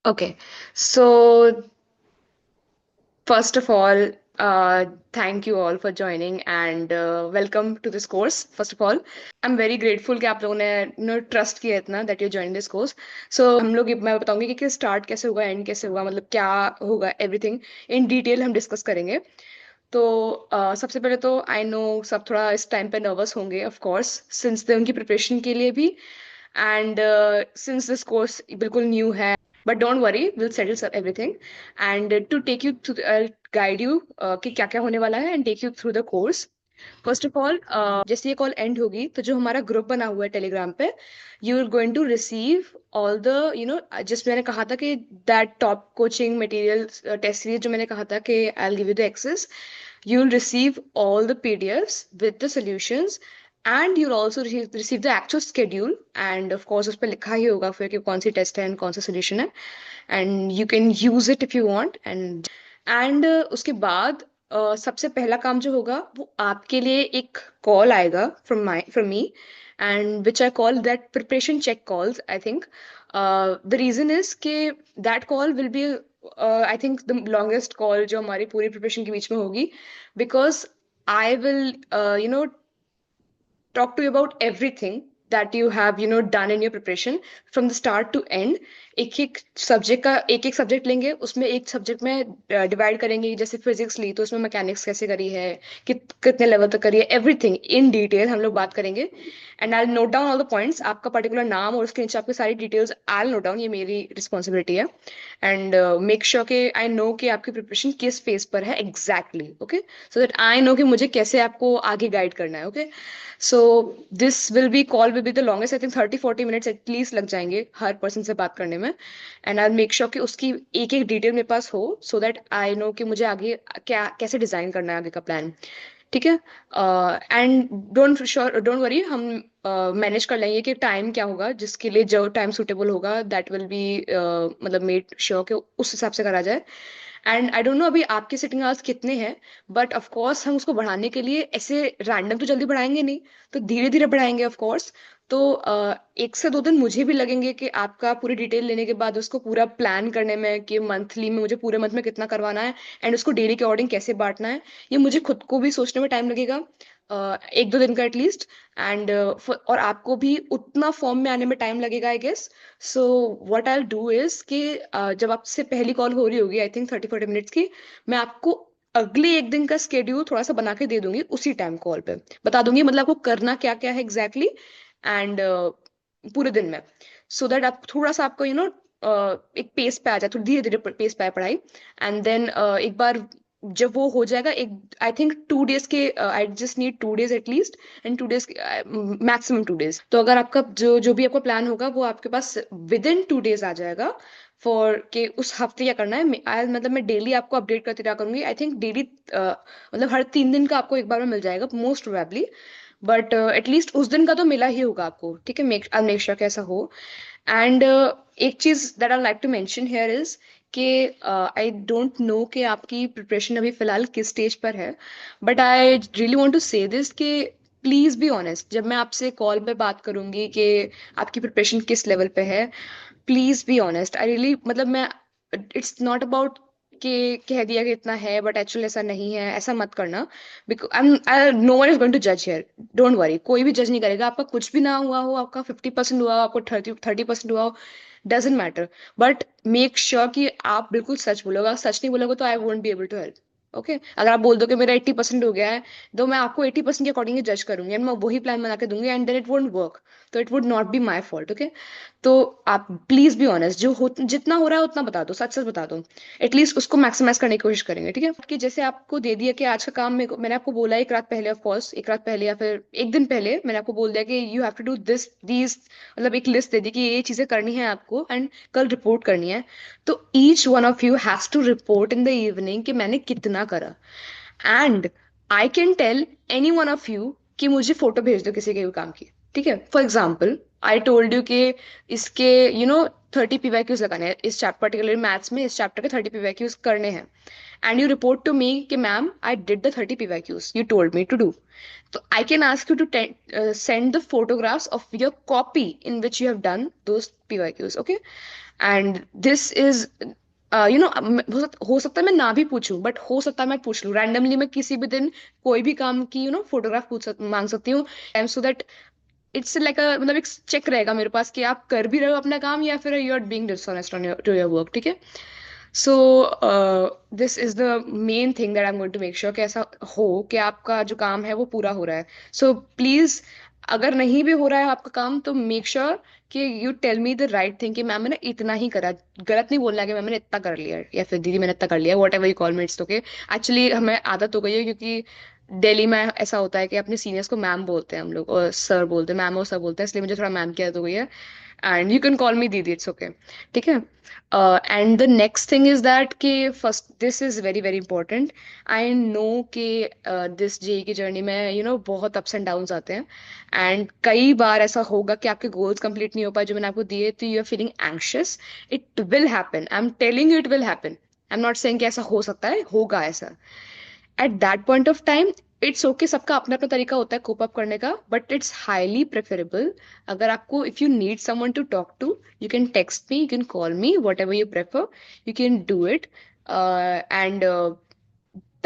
Okay, so first of all, thank you all for joining and welcome to this course. First of all, I'm very grateful कि आप लोगों ने trust किया इतना that you joined this course. So हम लोग मैं बताऊंगी कि स्टार्ट कैसे होगा, एंड कैसे होगा, मतलब क्या होगा, एवरीथिंग इन डिटेल हम डिस्कस करेंगे. तो सबसे पहले तो आई नो सब थोड़ा इस टाइम पे नर्वस होंगे ऑफ कोर्स, सिंस दे उनकी प्रिपरेशन के लिए भी, एंड सिंस दिस कोर्स बिल्कुल न्यू है. But don't worry, will settle everything and to take you through, guide you कि क्या क्या होने वाला है and take you through the course. First of all, जैसे ये कॉल एंड होगी तो जो हमारा ग्रुप बना हुआ है टेलीग्राम पे, you are going to receive all the जिस मैंने कहा था कि that top coaching material test series, जो मैंने कहा था कि I will give you the access. You'll receive all the PDFs with the solutions, and you'll also receive the actual schedule. And of course, उस पर लिखा ही होगा फिर कि कौन सी टेस्ट है and कौन सा solution है. And you can use it if you want. And उसके बाद सबसे पहला काम जो होगा वो आपके लिए एक कॉल आएगा from me, and which I call that preparation check calls, I think. The reason is कि that call will be I think the longest call जो हमारी पूरी प्रिपरेशन के बीच में होगी, because I will talk to you about everything that you have done in your preparation from the start to end. एक एक subject लेंगे, उसमें एक सब्जेक्ट में डिवाइड करेंगे. जैसे फिजिक्स ली तो उसमें मैकेनिक्स कैसे करी है, कितने लेवल तक करी है, एवरीथिंग इन डिटेल हम लोग बात करेंगे. And I note down all the points. आपका पर्टिकुलर नाम और उसके नीचे आपकी सारी डिटेल्स आई नोट डाउन, ये मेरी रिस्पॉन्सिबिलिटी है. एंड मेक श्योर कि आई नो कि आपकी प्रिपरेशन किस फेज पर है exactly. Okay, so that I know कि मुझे कैसे आपको आगे गाइड करना है. Okay, so this will be the longest. I think 30-40 minutes at least लग जाएंगे हर पर्सन से बात करने में. एंड आई मेक श्योर कि उसकी एक एक डिटेल मेरे पास हो, सो दैट आई नो कि मुझे आगे क्या कैसे डिजाइन करना है आगे का प्लान. ठीक है. एंड डोंट वरी, हम मैनेज कर लेंगे कि टाइम क्या होगा, जिसके लिए जो टाइम सुटेबल होगा दैट विल बी मतलब मेड श्योर कि उस हिसाब से करा जाए. एंड आई डोंट नो अभी आपके सिटिंग आवर्स कितने हैं, बट ऑफ कोर्स हम उसको बढ़ाने के लिए ऐसे रैंडम तो जल्दी बढ़ाएंगे नहीं, तो धीरे धीरे बढ़ाएंगे ऑफ कोर्स. तो 1 से 2 दिन मुझे भी लगेंगे कि आपका पूरी डिटेल लेने के बाद उसको पूरा प्लान करने में कि मंथली में मुझे पूरे मंथ में कितना करवाना है एंड उसको डेली के अकॉर्डिंग कैसे बांटना है. ये मुझे खुद को भी सोचने में टाइम लगेगा, 1-2 दिन का एटलीस्ट. एंड और आपको भी उतना फॉर्म में आने में टाइम लगेगा I guess. So what I do is कि जब आपसे पहली कॉल हो रही होगी, आई थिंक 30-40 मिनट्स की, मैं आपको अगले एक दिन का स्केड्यूल थोड़ा सा बना के दे दूंगी, उसी टाइम कॉल पे बता दूंगी मतलब आपको करना क्या क्या है एग्जैक्टली. एंड पूरे दिन में, सो दैट आप थोड़ा सा आपको एक पेस पे आ जाए, थोड़ी धीरे धीरे पेस पे आए पढ़ाई. एंड देन एक बार जब वो हो जाएगा, एक आई थिंक 2 डेज के, I just need 2 days at least. And 2 days, maximum 2 days. तो अगर आपका जो भी आपका प्लान होगा वो आपके पास विद इन 2 डेज आ जाएगा फॉर के उस हफ्ते क्या करना है. मतलब मैं डेली आपको अपडेट करती रहा करूंगी. आई थिंक डेली मतलब हर 3 दिन का आपको एक बार में मिल जाएगा मोस्ट प्रोबेबली. बट एटलीस्ट उस दिन का तो मिला ही होगा आपको. ठीक है, मेक श्योर कैसा हो. एंड एक चीज that I like to mention here is कि आई डोंट नो कि आपकी प्रिपरेशन अभी फिलहाल किस स्टेज पर है, but I really want to say this कि प्लीज बी ऑनेस्ट. जब मैं आपसे कॉल पे बात करूंगी कि आपकी प्रिपरेशन किस लेवल पे है, please be honest. I really मतलब मैं, इट्स नॉट अबाउट कि कह दिया कि इतना है बट एक्चुअली ऐसा नहीं है, ऐसा मत करना. Because no one is going to जज हियर. डोंट वरी, कोई भी जज नहीं करेगा. आपका कुछ भी ना हुआ हो, आपका 50% हुआ हो, आपको 30% हुआ हो, doesn't matter. But make sure कि आप बिल्कुल सच बोलोगे. अगर सच नहीं बोलोगे तो I won't be able to help. Okay, अगर आप बोल दो कि मेरा 80% हो गया है, तो मैं आपको 80% के अकॉर्डिंग जज करूंगी एंड मैं वही प्लान बना के दूंगी, and then it won't work. तो it would not be my fault. Okay, तो आप प्लीज बी ऑनेस्ट. जो हो जितना हो रहा है उतना बता दो, सच सच बता दो. एटलीस्ट उसको मैक्सिमाइज करने की कोशिश करेंगे. ठीक है, कि जैसे आपको दे दिया कि आज का काम मैंने आपको बोला एक रात पहले, ऑफ कोर्स एक रात पहले या फिर एक दिन पहले मैंने आपको बोल दिया कि you have to do this these, मतलब एक लिस्ट दे दी कि ये चीजें करनी है आपको एंड कल रिपोर्ट करनी है. तो each one of you has to report in the evening कि मैंने कितना करा. And I can tell any one of you कि मुझे फोटो भेज दो किसी के भी काम की. ठीक है, for example I told you कि इसके 30 PYQs लगाने हैं इस चैप्टर, पर्टिकुलर मैथ्स में इस चैप्टर के 30 PYQs करने हैं, and you report to me कि ma'am I did the 30 PYQs you told me to do, so I can ask you to send the photographs of your copy in which you have done those PYQs, okay? And this is हो सकता है मैं ना भी पूछूं, but हो सकता है मैं पूछ लूं रैंडमली, मैं किसी भी दिन कोई भी काम की फोटोग्राफ मांग सकती हूँ, and so that it's like अ मतलब एक चेक रहेगा मेरे पास कि आप कर भी रहे हो अपना काम या फिर you are being dishonest on to your work, ठीक है? So this is the main thing that I am going to make sure कि ऐसा हो कि आपका जो काम है वो पूरा हो रहा है। सो प्लीज, अगर नहीं भी हो रहा है आपका काम तो मेक श्योर कि you tell me the right thing कि मैम मैंने इतना ही करा। गलत नहीं बोलना है कि मैम मैंने इतना कर लिया है या फिर दीदी मैंने इतना कर लिया, what ever you call me, it's okay. Actually हमें आदत हो गई है क्योंकि दिल्ली में ऐसा होता है कि अपने सीनियर्स को मैम बोलते हैं हम लोग, और सर बोलते हैं, मैम और सर बोलते हैं, इसलिए मुझे थोड़ा मैम की आदत हो गई है। And you can call me दीदी, इट्स ओके, ठीक है? And the next thing is that कि first this is very very important. I know कि दिस जेई की जर्नी में बहुत अप्स एंड डाउन्स आते हैं, एंड कई बार ऐसा होगा कि आपके गोल्स कंप्लीट नहीं हो पाए जो मैंने आपको दिए, तो you are feeling anxious. It will happen, I am telling you, it will happen. I am not saying कि ऐसा हो सकता है, होगा ऐसा। At that point of time it's okay, सबका अपना अपना तरीका होता है कोप अप करने का, बट इट्स हाईली प्रेफरेबल अगर आपको, if you need someone to talk to, you can text me, you can call me, whatever you prefer, you can do it. And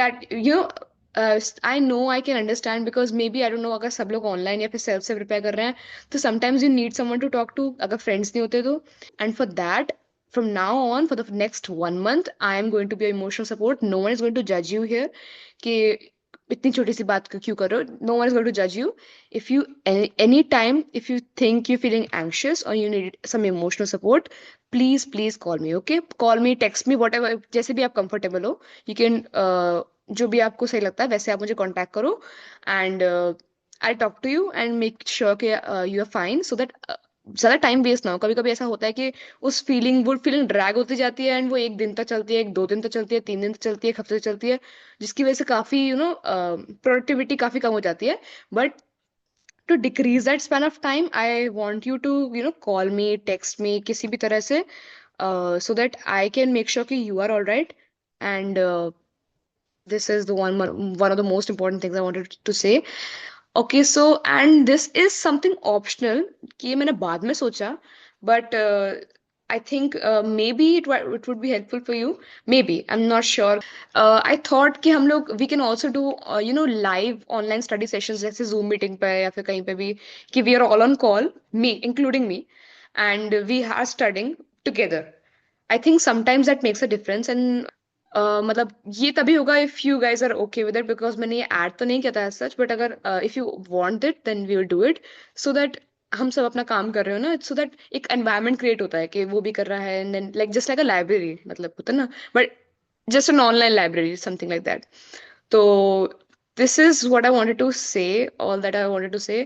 that I know, I can understand, because maybe I don't know, अगर सब लोग online या फिर self से prepare कर रहे हैं तो sometimes you need someone to talk to, अगर फ्रेंड्स नहीं होते तो। And for that, from now on, for the next 1 month, I am going to be your emotional support. No one is going to judge you here कि इतनी छोटी सी बात क्यों कर रहे हो। No one is going to जज you. If you any time if you think you feeling anxious और you need some emotional support, please please call me, okay? Call me, text me, whatever, जैसे भी आप comfortable हो। You can जो भी आपको सही लगता है वैसे आप मुझे कॉन्टैक्ट करो, and I talk to you and make sure कि you are fine, so that ज्यादा टाइम वेस्ट ना हो। कभी कभी ऐसा होता है कि उस फीलिंग वो फीलिंग ड्रैग होती जाती है, एंड वो 1 दिन तक चलती है, 1 2 दिन तक चलती है, 3 दिन तक चलती है, 1 हफ्ते तक चलती है, जिसकी वजह से काफी प्रोडक्टिविटी काफी कम हो जाती है। But to decrease that span of time, I want you to call me, text me, किसी भी तरह से, so that I can make sure कि you are all right. And this is the one of the most important things I wanted to say. Okay, so and this is something optional कि ये मैंने बाद में सोचा, but I think maybe it would be helpful for you. Maybe I'm not sure. I thought कि हम लोग we can also do live online study sessions जैसे Zoom meeting पे या फिर कहीं पे भी, कि we are all on call, me including me, and we are studying together. I think sometimes that makes a difference, and मतलब ये तभी होगा if you guys are okay with it, because मैंने ये ऐड तो नहीं किया था सच, बट अगर if you want it then we will do it, so that हम सब अपना काम कर रहे हो ना, सो दैट एक एनवायरनमेंट क्रिएट होता है कि वो भी कर रहा है, and then like just like a library, मतलब होता है ना, but just an online library, something like that. तो this is what I wanted to say, all that I wanted to say,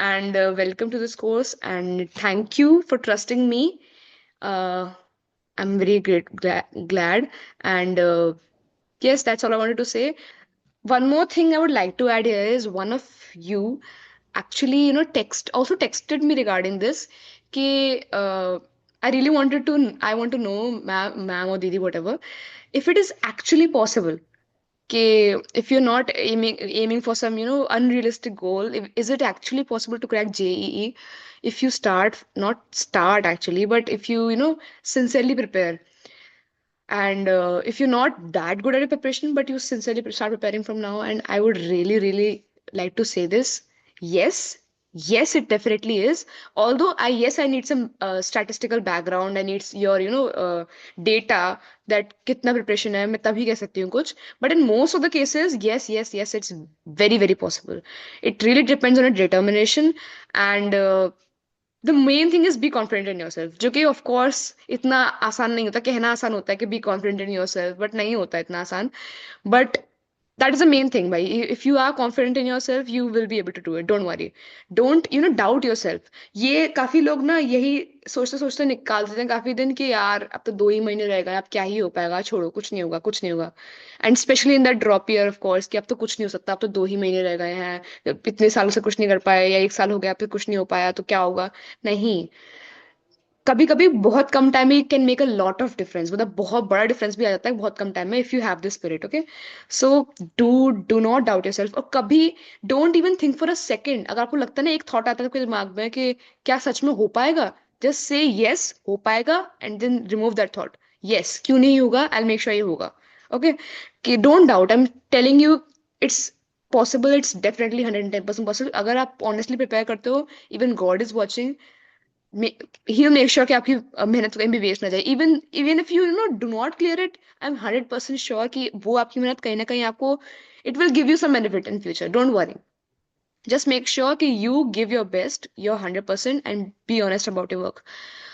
and welcome to this course, and thank you for trusting me. uh, I'm very glad. And yes, that's all I wanted to say. One more thing I would like to add here is one of you actually, texted me regarding this. Ki, I really wanted to, I want to know, ma'am or didi, whatever, if it is actually possible. If you're not aiming for some unrealistic goal, is it actually possible to crack JEE if you not start actually, but if you sincerely prepare, and if you're not that good at a preparation but you sincerely start preparing from now, and I would really really like to say this, yes, yes, it definitely is. Although I need some statistical background, I need your data, that कितना preparation है मैं तभी कह सकती हूँ कुछ, but in most of the cases, yes, yes, yes, it's very very possible. It really depends on your determination, and the main thing is B confident in your self, जो कि ऑफ कोर्स इतना आसान नहीं होता। कहना आसान होता है कि be confident in yourself, but नहीं होता इतना आसान। But that is the main thing भाई, if you are confident in yourself you will be able to do it, don't worry, don't doubt yourself. ये काफी लोग ना यही सोचते सोचते निकाल देते हैं काफी दिन कि यार अब तो 2 ही महीने रह गए, अब क्या ही हो पाएगा, छोड़ो, कुछ नहीं होगा, कुछ नहीं होगा। And specially in that drop year of course, कि अब तो कुछ नहीं हो सकता, अब तो 2 ही महीने रह गए हैं, इतने सालों से कुछ नहीं कर पाए, या 1 साल हो गया फिर कुछ नहीं हो पाया तो क्या होगा। नहीं, कभी कभी बहुत कम टाइम में can make a lot of difference, मतलब बहुत बड़ा डिफरेंस भी आ जाता है बहुत कम टाइम में, if you have this spirit. Okay, so do not doubt yourself. और कभी don't even think for a second, अगर आपको लगता है ना, एक थॉट आता है आपके दिमाग में कि क्या सच में हो पाएगा, जस्ट से यस हो पाएगा, and then remove that thought. Yes, क्यों नहीं होगा, आई मेक श्योर ये होगा। ओके, कि don't doubt, I am telling you, it's possible, it's definitely 110% possible. अगर आप ऑनेस्टली प्रिपेयर करते हो, even God is watching, he make sure कि आपकी मेहनत कहीं भी वेस्ट ना जाए। Even even if you no do not clear it, I am 100% sure कि वो आपकी मेहनत कहीं ना कहीं आपको, it will give you some benefit in future. Don't worry, just make sure कि you give your best, your 100%, and be honest about your work.